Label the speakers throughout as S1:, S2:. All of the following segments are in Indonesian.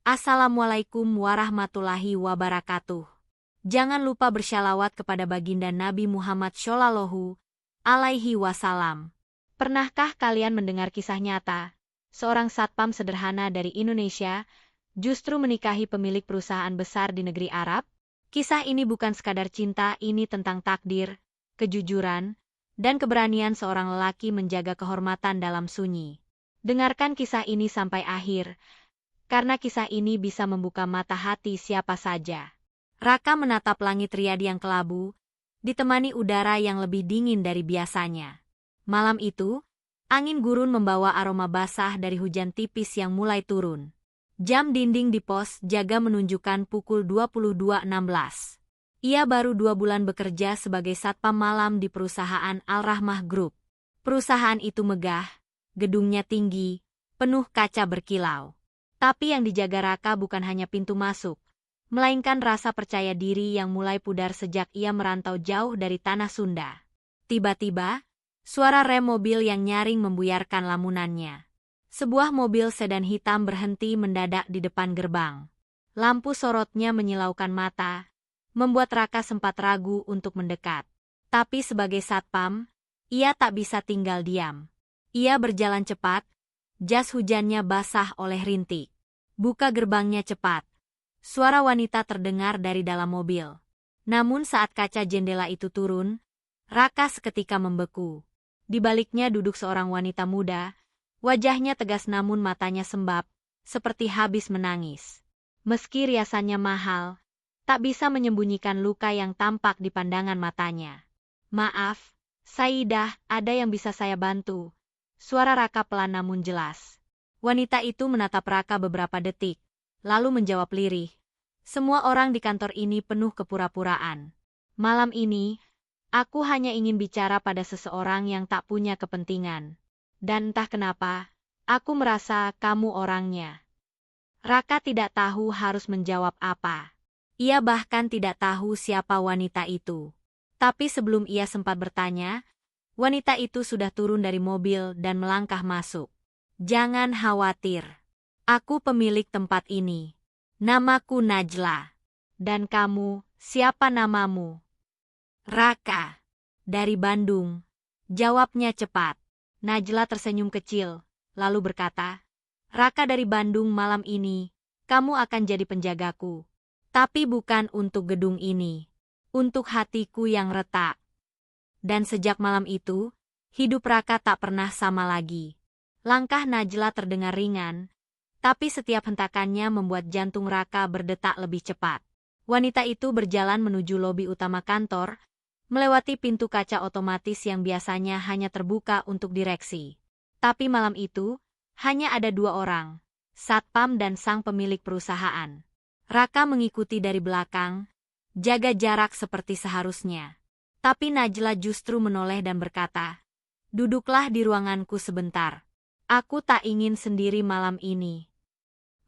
S1: Assalamualaikum warahmatullahi wabarakatuh. Jangan lupa bersyalawat kepada baginda Nabi Muhammad Shallallahu alaihi wasallam. Pernahkah kalian mendengar kisah nyata? Seorang satpam sederhana dari Indonesia justru menikahi pemilik perusahaan besar di negeri Arab. Kisah ini bukan sekadar cinta, ini tentang takdir, kejujuran, dan keberanian seorang lelaki menjaga kehormatan dalam sunyi. Dengarkan kisah ini sampai akhir, karena kisah ini bisa membuka mata hati siapa saja. Raka menatap langit Riyadh yang kelabu, ditemani udara yang lebih dingin dari biasanya. Malam itu, angin gurun membawa aroma basah dari hujan tipis yang mulai turun. Jam dinding di pos jaga menunjukkan pukul 22.16. Ia baru 2 bulan bekerja sebagai satpam malam di perusahaan Al-Rahmah Group. Perusahaan itu megah, gedungnya tinggi, penuh kaca berkilau. Tapi yang dijaga Raka bukan hanya pintu masuk, melainkan rasa percaya diri yang mulai pudar sejak ia merantau jauh dari tanah Sunda. Tiba-tiba, suara rem mobil yang nyaring membuyarkan lamunannya. Sebuah mobil sedan hitam berhenti mendadak di depan gerbang. Lampu sorotnya menyilaukan mata, membuat Raka sempat ragu untuk mendekat. Tapi sebagai satpam, ia tak bisa tinggal diam. Ia berjalan cepat, jas hujannya basah oleh rintik. Buka gerbangnya cepat. Suara wanita terdengar dari dalam mobil. Namun saat kaca jendela itu turun, Raka seketika membeku. Di baliknya duduk seorang wanita muda, wajahnya tegas namun matanya sembab, seperti habis menangis. Meski riasannya mahal, tak bisa menyembunyikan luka yang tampak di pandangan matanya. "Maaf, Saidah, ada yang bisa saya bantu?" Suara Raka pelan namun jelas. Wanita itu menatap Raka beberapa detik, lalu menjawab lirih. "Semua orang di kantor ini penuh kepura-puraan. Malam ini, aku hanya ingin bicara pada seseorang yang tak punya kepentingan. Dan entah kenapa, aku merasa kamu orangnya." Raka tidak tahu harus menjawab apa. Ia bahkan tidak tahu siapa wanita itu. Tapi sebelum ia sempat bertanya, wanita itu sudah turun dari mobil dan melangkah masuk. "Jangan khawatir. Aku pemilik tempat ini. Namaku Najla. Dan kamu, siapa namamu?" "Raka. Dari Bandung," jawabnya cepat. Najla tersenyum kecil, lalu berkata, "Raka dari Bandung, malam ini, kamu akan jadi penjagaku. Tapi bukan untuk gedung ini. Untuk hatiku yang retak." Dan sejak malam itu, hidup Raka tak pernah sama lagi. Langkah Najla terdengar ringan, tapi setiap hentakannya membuat jantung Raka berdetak lebih cepat. Wanita itu berjalan menuju lobi utama kantor, melewati pintu kaca otomatis yang biasanya hanya terbuka untuk direksi. Tapi malam itu, hanya ada 2 orang, satpam dan sang pemilik perusahaan. Raka mengikuti dari belakang, jaga jarak seperti seharusnya. Tapi Najla justru menoleh dan berkata, "Duduklah di ruanganku sebentar. Aku tak ingin sendiri malam ini."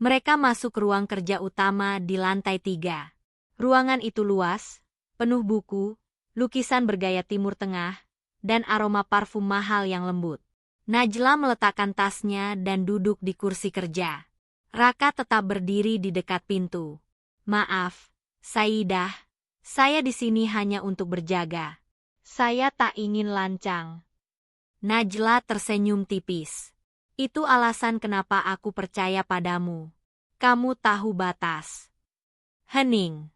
S1: Mereka masuk ke ruang kerja utama di lantai 3. Ruangan itu luas, penuh buku, lukisan bergaya Timur Tengah, dan aroma parfum mahal yang lembut. Najla meletakkan tasnya dan duduk di kursi kerja. Raka tetap berdiri di dekat pintu. "Maaf, Saidah, saya di sini hanya untuk berjaga. Saya tak ingin lancang." Najla tersenyum tipis. "Itu alasan kenapa aku percaya padamu. Kamu tahu batas." Hening.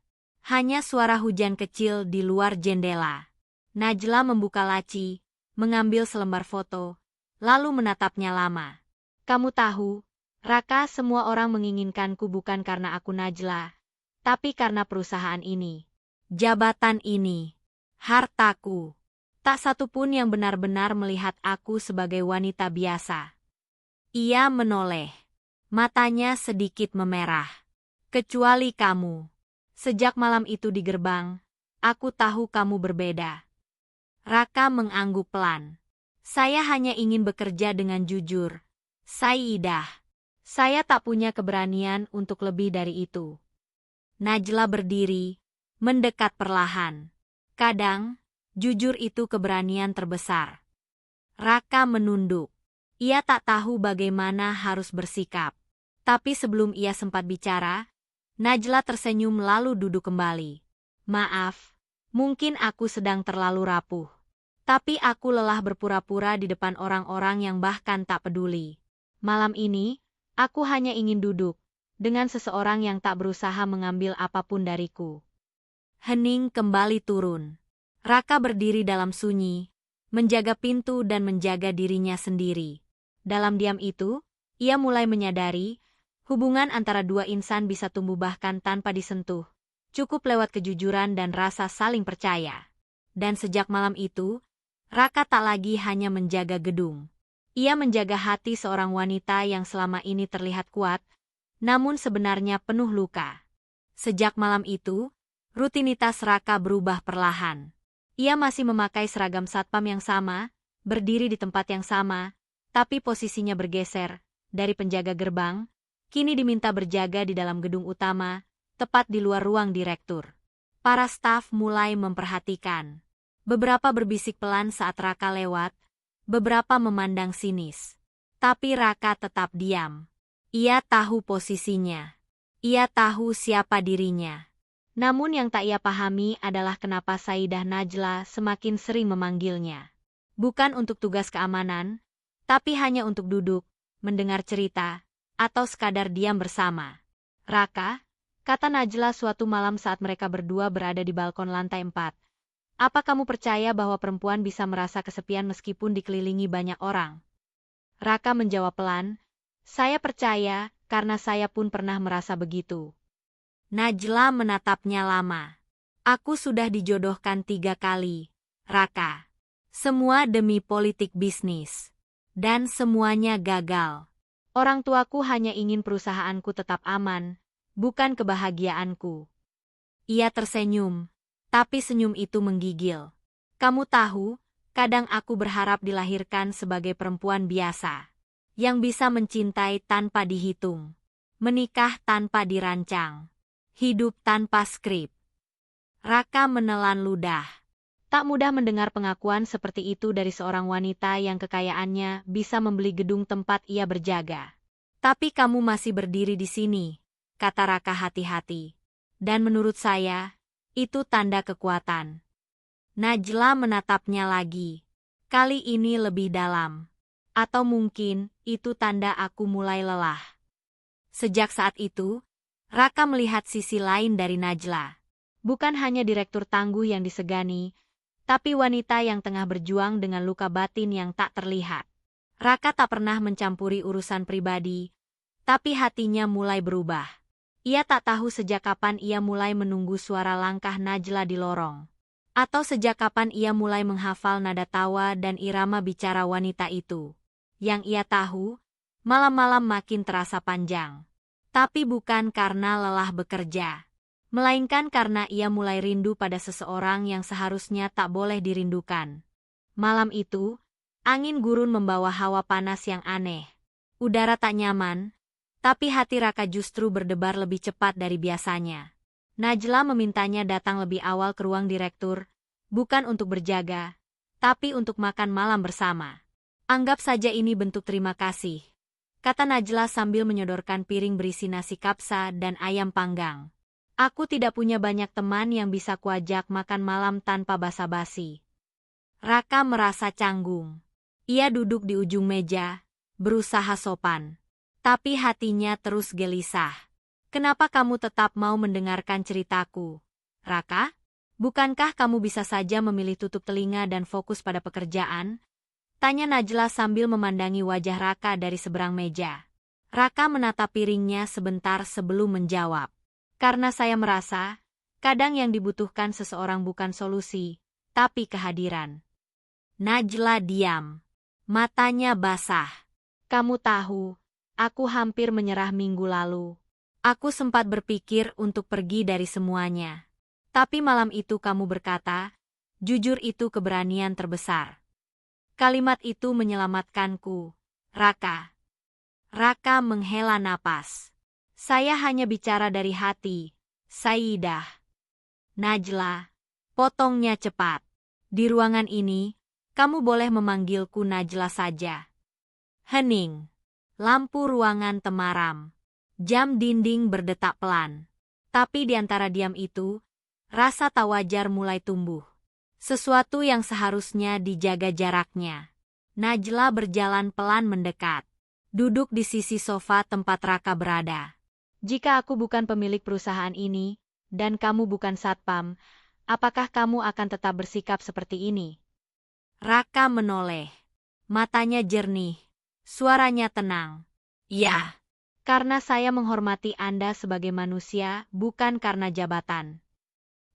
S1: Hanya suara hujan kecil di luar jendela. Najla membuka laci, mengambil selembar foto, lalu menatapnya lama. "Kamu tahu, Raka, semua orang menginginkanku bukan karena aku Najla, tapi karena perusahaan ini. Jabatan ini. Hartaku. Tak satu pun yang benar-benar melihat aku sebagai wanita biasa." Ia menoleh. Matanya sedikit memerah. "Kecuali kamu. Sejak malam itu di gerbang, aku tahu kamu berbeda." Raka mengangguk pelan. "Saya hanya ingin bekerja dengan jujur, Saidah. Saya tak punya keberanian untuk lebih dari itu." Najla berdiri, mendekat perlahan. "Kadang, jujur itu keberanian terbesar." Raka menunduk. Ia tak tahu bagaimana harus bersikap. Tapi sebelum ia sempat bicara, Najla tersenyum lalu duduk kembali. Maaf, mungkin aku sedang terlalu rapuh. Tapi aku lelah berpura-pura di depan orang-orang yang bahkan tak peduli. Malam ini, aku hanya ingin duduk dengan seseorang yang tak berusaha mengambil apapun dariku. Hening kembali turun. Raka berdiri dalam sunyi, menjaga pintu dan menjaga dirinya sendiri. Dalam diam itu, ia mulai menyadari, hubungan antara dua insan bisa tumbuh bahkan tanpa disentuh, cukup lewat kejujuran dan rasa saling percaya. Dan sejak malam itu, Raka tak lagi hanya menjaga gedung. Ia menjaga hati seorang wanita yang selama ini terlihat kuat, namun sebenarnya penuh luka. Sejak malam itu, rutinitas Raka berubah perlahan. Ia masih memakai seragam satpam yang sama, berdiri di tempat yang sama, tapi posisinya bergeser, dari penjaga gerbang, kini diminta berjaga di dalam gedung utama, tepat di luar ruang direktur. Para staf mulai memperhatikan. Beberapa berbisik pelan saat Raka lewat, beberapa memandang sinis. Tapi Raka tetap diam. Ia tahu posisinya. Ia tahu siapa dirinya. Namun yang tak ia pahami adalah kenapa Sayyidah Najla semakin sering memanggilnya. Bukan untuk tugas keamanan, tapi hanya untuk duduk, mendengar cerita, atau sekadar diam bersama. Raka, kata Najla suatu malam saat mereka berdua berada di balkon lantai 4. Apa kamu percaya bahwa perempuan bisa merasa kesepian meskipun dikelilingi banyak orang? Raka menjawab pelan, saya percaya, karena saya pun pernah merasa begitu. Najla menatapnya lama. Aku sudah dijodohkan 3 kali, Raka. Semua demi politik bisnis. Dan semuanya gagal. Orang tuaku hanya ingin perusahaanku tetap aman, bukan kebahagiaanku. Ia tersenyum. Tapi senyum itu menggigil. Kamu tahu, kadang aku berharap dilahirkan sebagai perempuan biasa. Yang bisa mencintai tanpa dihitung. Menikah tanpa dirancang. Hidup tanpa skrip. Raka menelan ludah. Tak mudah mendengar pengakuan seperti itu dari seorang wanita yang kekayaannya bisa membeli gedung tempat ia berjaga. Tapi kamu masih berdiri di sini, kata Raka hati-hati. Dan menurut saya, itu tanda kekuatan. Najla menatapnya lagi. Kali ini lebih dalam. Atau mungkin, itu tanda aku mulai lelah. Sejak saat itu, Raka melihat sisi lain dari Najla. Bukan hanya direktur tangguh yang disegani, tapi wanita yang tengah berjuang dengan luka batin yang tak terlihat. Raka tak pernah mencampuri urusan pribadi, tapi hatinya mulai berubah. Ia tak tahu sejak kapan ia mulai menunggu suara langkah Najla di lorong. Atau sejak kapan ia mulai menghafal nada tawa dan irama bicara wanita itu. Yang ia tahu, malam-malam makin terasa panjang. Tapi bukan karena lelah bekerja. Melainkan karena ia mulai rindu pada seseorang yang seharusnya tak boleh dirindukan. Malam itu, angin gurun membawa hawa panas yang aneh. Udara tak nyaman. Tapi hati Raka justru berdebar lebih cepat dari biasanya. Najla memintanya datang lebih awal ke ruang direktur, bukan untuk berjaga, tapi untuk makan malam bersama. Anggap saja ini bentuk terima kasih, kata Najla sambil menyodorkan piring berisi nasi kapsa dan ayam panggang. Aku tidak punya banyak teman yang bisa kuajak makan malam tanpa basa-basi. Raka merasa canggung. Ia duduk di ujung meja, berusaha sopan. Tapi hatinya terus gelisah. Kenapa kamu tetap mau mendengarkan ceritaku, Raka? Bukankah kamu bisa saja memilih tutup telinga dan fokus pada pekerjaan? Tanya Najla sambil memandangi wajah Raka dari seberang meja. Raka menatap piringnya sebentar sebelum menjawab. Karena saya merasa, kadang yang dibutuhkan seseorang bukan solusi, tapi kehadiran. Najla diam. Matanya basah. Kamu tahu, aku hampir menyerah minggu lalu. Aku sempat berpikir untuk pergi dari semuanya. Tapi malam itu kamu berkata, jujur itu keberanian terbesar. Kalimat itu menyelamatkanku, Raka. Raka menghela napas. Saya hanya bicara dari hati, Sayyidah. Najla, potongnya cepat. Di ruangan ini, kamu boleh memanggilku Najla saja. Hening. Lampu ruangan temaram. Jam dinding berdetak pelan. Tapi di antara diam itu, rasa tak wajar mulai tumbuh. Sesuatu yang seharusnya dijaga jaraknya. Najla berjalan pelan mendekat. Duduk di sisi sofa tempat Raka berada. Jika aku bukan pemilik perusahaan ini, dan kamu bukan satpam, apakah kamu akan tetap bersikap seperti ini? Raka menoleh. Matanya jernih. Suaranya tenang. Ya. Karena saya menghormati Anda sebagai manusia, bukan karena jabatan.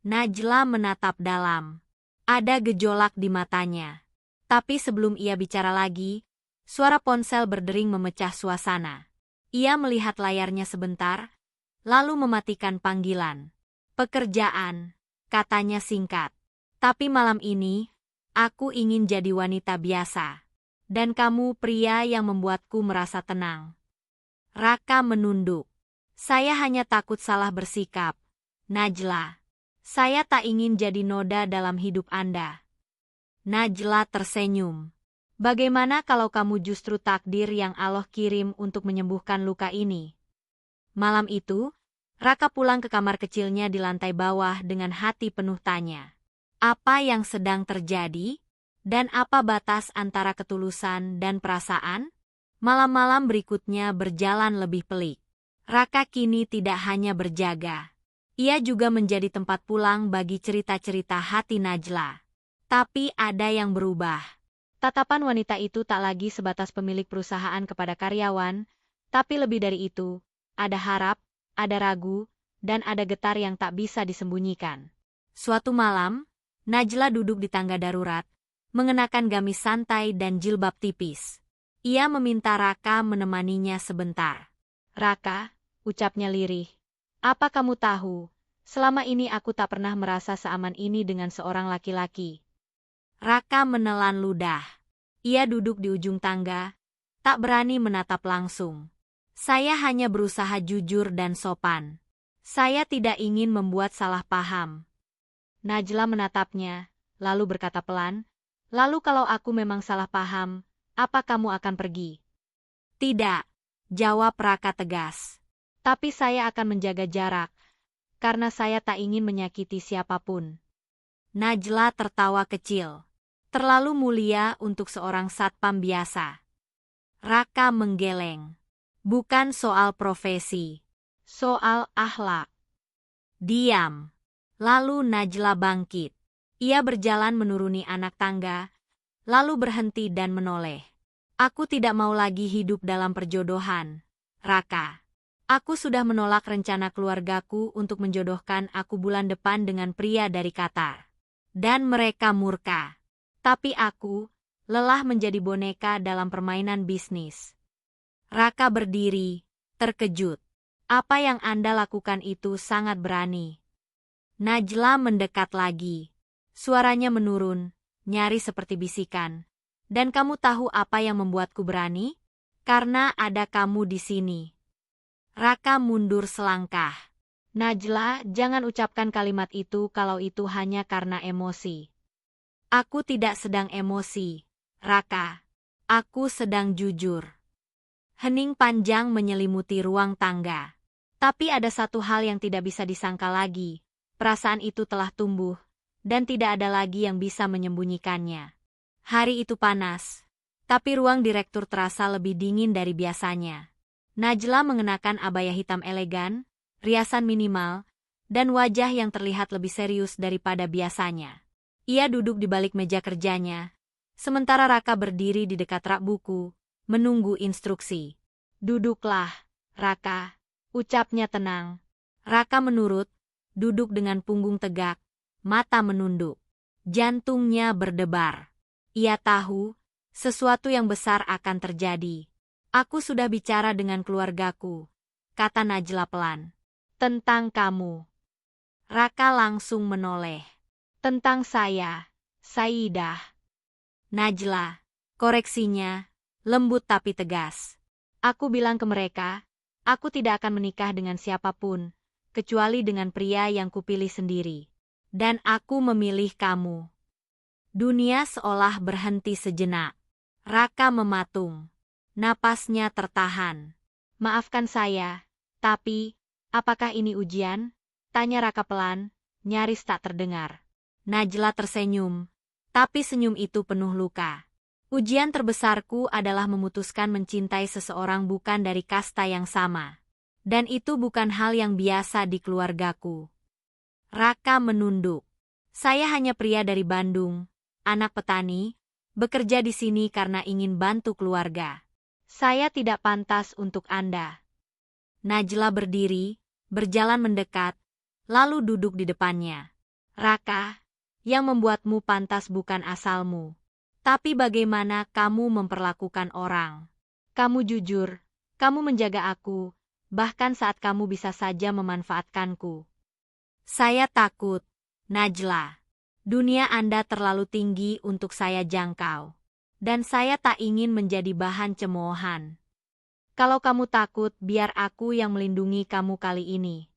S1: Najla menatap dalam. Ada gejolak di matanya. Tapi sebelum ia bicara lagi, suara ponsel berdering memecah suasana. Ia melihat layarnya sebentar, lalu mematikan panggilan. Pekerjaan, katanya singkat. Tapi malam ini, aku ingin jadi wanita biasa. Dan kamu pria yang membuatku merasa tenang. Raka menunduk. Saya hanya takut salah bersikap. Najla. Saya tak ingin jadi noda dalam hidup Anda. Najla tersenyum. Bagaimana kalau kamu justru takdir yang Allah kirim untuk menyembuhkan luka ini? Malam itu, Raka pulang ke kamar kecilnya di lantai bawah dengan hati penuh tanya. Apa yang sedang terjadi? Dan apa batas antara ketulusan dan perasaan? Malam-malam berikutnya berjalan lebih pelik. Raka kini tidak hanya berjaga. Ia juga menjadi tempat pulang bagi cerita-cerita hati Najla. Tapi ada yang berubah. Tatapan wanita itu tak lagi sebatas pemilik perusahaan kepada karyawan, tapi lebih dari itu, ada harap, ada ragu, dan ada getar yang tak bisa disembunyikan. Suatu malam, Najla duduk di tangga darurat, mengenakan gamis santai dan jilbab tipis. Ia meminta Raka menemaninya sebentar. Raka, ucapnya lirih. Apa kamu tahu, selama ini aku tak pernah merasa seaman ini dengan seorang laki-laki. Raka menelan ludah. Ia duduk di ujung tangga, tak berani menatap langsung. Saya hanya berusaha jujur dan sopan. Saya tidak ingin membuat salah paham. Najla menatapnya, lalu berkata pelan, lalu kalau aku memang salah paham, apa kamu akan pergi? Tidak, jawab Raka tegas. Tapi saya akan menjaga jarak, karena saya tak ingin menyakiti siapapun. Najla tertawa kecil. Terlalu mulia untuk seorang satpam biasa. Raka menggeleng. Bukan soal profesi, soal akhlak. Diam. Lalu Najla bangkit. Ia berjalan menuruni anak tangga, lalu berhenti dan menoleh. Aku tidak mau lagi hidup dalam perjodohan, Raka. Aku sudah menolak rencana keluargaku untuk menjodohkan aku bulan depan dengan pria dari Qatar. Dan mereka murka. Tapi aku lelah menjadi boneka dalam permainan bisnis. Raka berdiri, terkejut. Apa yang Anda lakukan itu sangat berani. Najla mendekat lagi. Suaranya menurun, nyaris seperti bisikan. Dan kamu tahu apa yang membuatku berani? Karena ada kamu di sini. Raka mundur selangkah. Najla, jangan ucapkan kalimat itu kalau itu hanya karena emosi. Aku tidak sedang emosi, Raka. Aku sedang jujur. Hening panjang menyelimuti ruang tangga. Tapi ada satu hal yang tidak bisa disangka lagi. Perasaan itu telah tumbuh, dan tidak ada lagi yang bisa menyembunyikannya. Hari itu panas, tapi ruang direktur terasa lebih dingin dari biasanya. Najla mengenakan abaya hitam elegan, riasan minimal, dan wajah yang terlihat lebih serius daripada biasanya. Ia duduk di balik meja kerjanya, sementara Raka berdiri di dekat rak buku, menunggu instruksi. Duduklah, Raka, ucapnya tenang. Raka menurut, duduk dengan punggung tegak, mata menunduk. Jantungnya berdebar. Ia tahu, sesuatu yang besar akan terjadi. Aku sudah bicara dengan keluargaku, kata Najla pelan. Tentang kamu. Raka langsung menoleh. Tentang saya, Saidah. Najla, koreksinya, lembut tapi tegas. Aku bilang ke mereka, aku tidak akan menikah dengan siapapun, kecuali dengan pria yang kupilih sendiri. Dan aku memilih kamu. Dunia seolah berhenti sejenak. Raka mematung. Napasnya tertahan. Maafkan saya, Tapi, apakah ini ujian? Tanya Raka pelan, nyaris tak terdengar. Najla tersenyum, tapi senyum itu penuh luka. Ujian terbesarku adalah memutuskan mencintai seseorang bukan dari kasta yang sama. Dan itu bukan hal yang biasa di keluargaku. Raka menunduk. Saya hanya pria dari Bandung, anak petani, bekerja di sini karena ingin bantu keluarga. Saya tidak pantas untuk Anda. Najla berdiri, berjalan mendekat, lalu duduk di depannya. Raka, yang membuatmu pantas bukan asalmu, tapi bagaimana kamu memperlakukan orang. Kamu jujur, kamu menjaga aku, bahkan saat kamu bisa saja memanfaatkanku. Saya takut, Najla. Dunia Anda terlalu tinggi untuk saya jangkau. Dan saya tak ingin menjadi bahan cemoohan. Kalau kamu takut, biar aku yang melindungi kamu kali ini.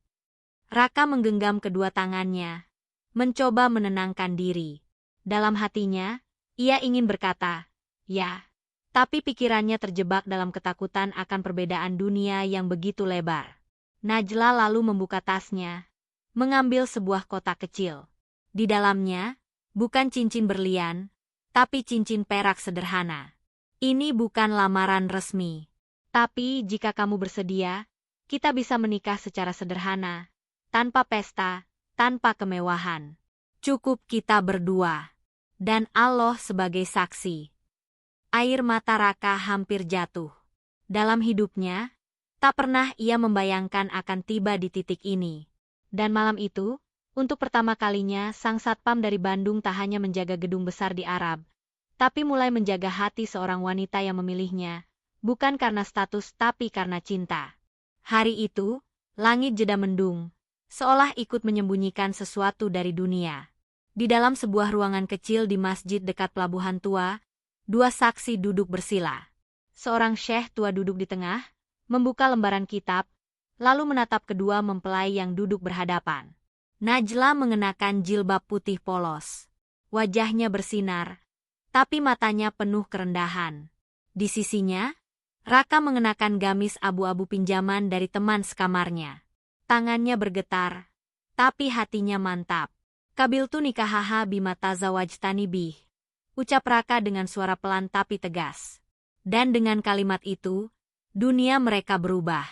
S1: Raka menggenggam kedua tangannya, mencoba menenangkan diri. Dalam hatinya, ia ingin berkata, ya, tapi pikirannya terjebak dalam ketakutan akan perbedaan dunia yang begitu lebar. Najla lalu membuka tasnya, mengambil sebuah kotak kecil. Di dalamnya, bukan cincin berlian, tapi cincin perak sederhana. Ini bukan lamaran resmi. Tapi jika kamu bersedia, kita bisa menikah secara sederhana, tanpa pesta, tanpa kemewahan. Cukup kita berdua. Dan Allah sebagai saksi. Air mata Raka hampir jatuh. Dalam hidupnya, tak pernah ia membayangkan akan tiba di titik ini. Dan malam itu, untuk pertama kalinya sang satpam dari Bandung tak hanya menjaga gedung besar di Arab, tapi mulai menjaga hati seorang wanita yang memilihnya, bukan karena status tapi karena cinta. Hari itu, langit jeda mendung, seolah ikut menyembunyikan sesuatu dari dunia. Di dalam sebuah ruangan kecil di masjid dekat pelabuhan tua, dua saksi duduk bersila. Seorang syekh tua duduk di tengah, membuka lembaran kitab, lalu menatap kedua mempelai yang duduk berhadapan. Najla mengenakan jilbab putih polos. Wajahnya bersinar, tapi matanya penuh kerendahan. Di sisinya, Raka mengenakan gamis abu-abu pinjaman dari teman sekamarnya. Tangannya bergetar, tapi hatinya mantap. Kabiltu nikahaha bima tazawajtani bih. Ucap Raka dengan suara pelan tapi tegas. Dan dengan kalimat itu, dunia mereka berubah.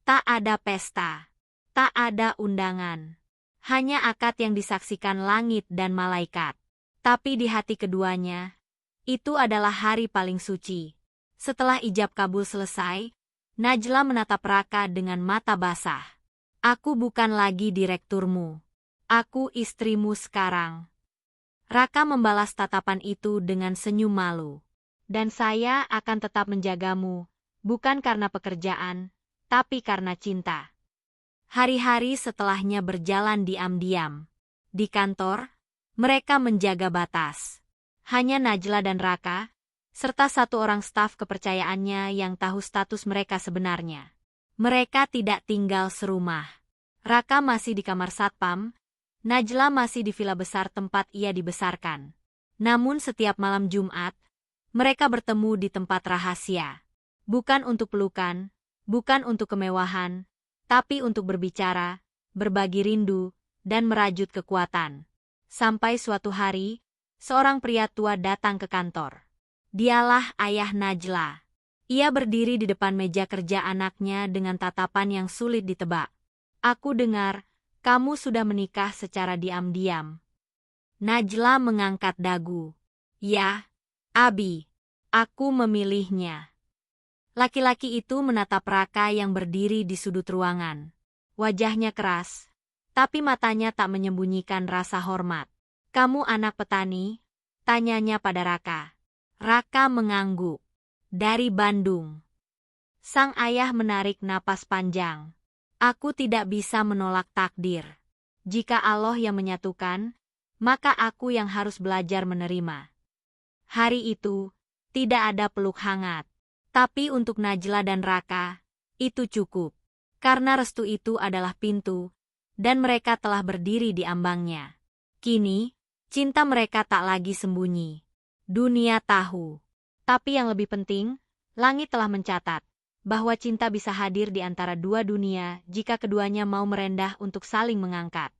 S1: Tak ada pesta, tak ada undangan. Hanya akad yang disaksikan langit dan malaikat. Tapi di hati keduanya, itu adalah hari paling suci. Setelah ijab kabul selesai, Najla menatap Raka dengan mata basah. Aku bukan lagi direkturmu. Aku istrimu sekarang. Raka membalas tatapan itu dengan senyum malu. Dan saya akan tetap menjagamu, bukan karena pekerjaan, tapi karena cinta. Hari-hari setelahnya berjalan diam-diam. Di kantor, mereka menjaga batas. Hanya Najla dan Raka, serta satu orang staf kepercayaannya yang tahu status mereka sebenarnya. Mereka tidak tinggal serumah. Raka masih di kamar satpam, Najla masih di villa besar tempat ia dibesarkan. Namun setiap malam Jumat, mereka bertemu di tempat rahasia. Bukan untuk pelukan, bukan untuk kemewahan, tapi untuk berbicara, berbagi rindu, dan merajut kekuatan. Sampai suatu hari, seorang pria tua datang ke kantor. Dialah ayah Najla. Ia berdiri di depan meja kerja anaknya dengan tatapan yang sulit ditebak. Aku dengar, kamu sudah menikah secara diam-diam. Najla mengangkat dagu. Ya, Abi, aku memilihnya. Laki-laki itu menatap Raka yang berdiri di sudut ruangan. Wajahnya keras, tapi matanya tak menyembunyikan rasa hormat. Kamu anak petani? Tanyanya pada Raka. Raka mengangguk. Dari Bandung. Sang ayah menarik napas panjang. Aku tidak bisa menolak takdir. Jika Allah yang menyatukan, maka aku yang harus belajar menerima. Hari itu, tidak ada peluk hangat. Tapi untuk Najla dan Raka, itu cukup. Karena restu itu adalah pintu, dan mereka telah berdiri di ambangnya. Kini, cinta mereka tak lagi sembunyi. Dunia tahu. Tapi yang lebih penting, langit telah mencatat. bahwa cinta bisa hadir di antara dua dunia jika keduanya mau merendah untuk saling mengangkat.